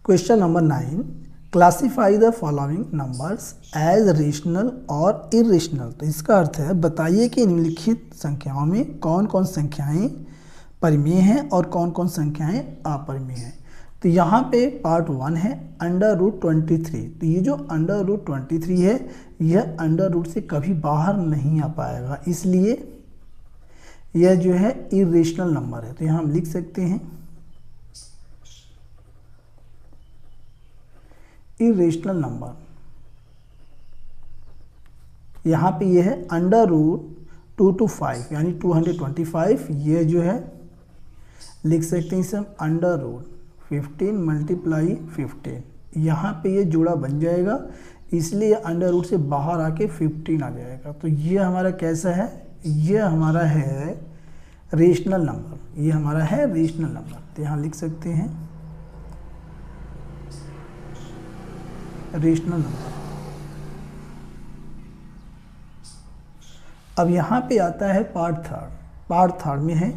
Question number 9, classify the following numbers as rational और irrational. तो इसका अर्थ है बताइए कि निम्नलिखित संख्याओं में कौन कौन संख्याएं परिमेय हैं और कौन कौन संख्याएं अपरिमेय हैं। तो यहाँ पे पार्ट 1 है √23। तो ये जो √23 है यह अंडर रूट से कभी बाहर नहीं आ पाएगा, इसलिए यह जो है इरेशनल नंबर है। तो यहाँ हम लिख सकते हैं इरेशनल नंबर। यहाँ पे ये है √2 to 5 यानी 225। ये जो है लिख सकते हैं इसे हम √15 × 15। यहाँ पे ये जोड़ा बन जाएगा, इसलिए अंडर रूट से बाहर आके 15 आ जाएगा। तो ये हमारा कैसा है, ये हमारा है रेशनल नंबर। ये हमारा है रेशनल नंबर। तो यहाँ लिख सकते हैं रेशनल नंबर। अब यहाँ पे आता है पार्ट थर्ड में है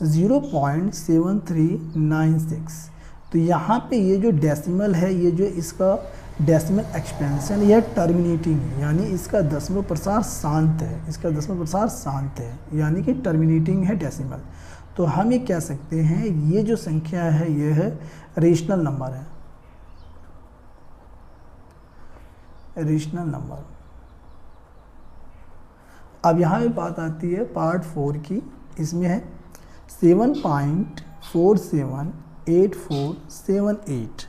0.7396। तो यहाँ पे ये जो डेसिमल है, ये जो इसका डेसिमल एक्सपेंशन, यह टर्मिनेटिंग है, यानी इसका दशमलव प्रसार शांत है। इसका दशमलव प्रसार शांत है यानी कि टर्मिनेटिंग है डेसिमल। तो हम ये कह सकते हैं ये जो संख्या है ये है रेशनल नंबर है, रेशनल नंबर। अब यहाँ पे बात आती है पार्ट 4 की। इसमें है 7.478478।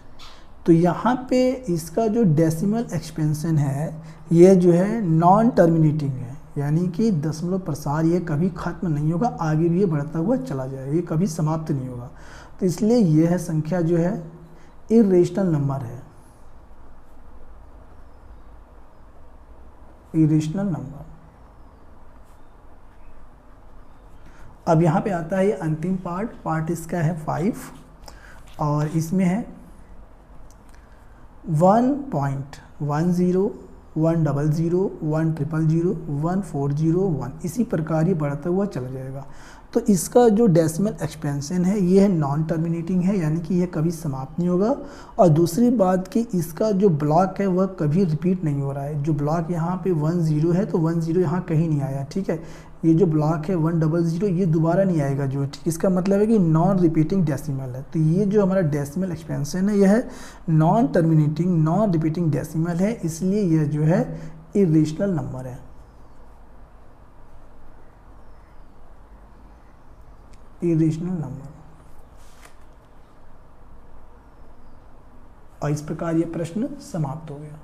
तो यहाँ पे इसका जो डेसिमल एक्सपेंशन है ये जो है नॉन टर्मिनेटिंग है, यानी कि दशमलव प्रसार ये कभी खत्म नहीं होगा, आगे भी ये बढ़ता हुआ चला जाएगा, ये कभी समाप्त नहीं होगा। तो इसलिए ये है संख्या जो है इरेशनल नंबर है, इरेशनल नंबर। अब यहाँ पे आता है अंतिम पार्ट इसका है 5 और इसमें है 1.10 100 100 1401। इसी प्रकार ये बढ़ता हुआ चला जाएगा। तो इसका जो डेसिमल एक्सपेंशन है ये है नॉन टर्मिनेटिंग है, यानी कि यह कभी समाप्त नहीं होगा। और दूसरी बात कि इसका जो ब्लॉक है वह कभी रिपीट नहीं हो रहा है। जो ब्लॉक यहाँ पे 10 है तो 10 यहाँ कहीं नहीं आया, ठीक है। ये जो ब्लॉक है 100 ये दोबारा नहीं आएगा जो, ठीक। इसका मतलब है कि नॉन रिपीटिंग डेसिमल है। तो ये जो हमारा डेसिमल एक्सपेंशन है यह है non terminating non repeating decimal है, इसलिए यह जो है इरेशनल नंबर है, इरेशनल नंबर। और इस प्रकार ये प्रश्न समाप्त हो गया।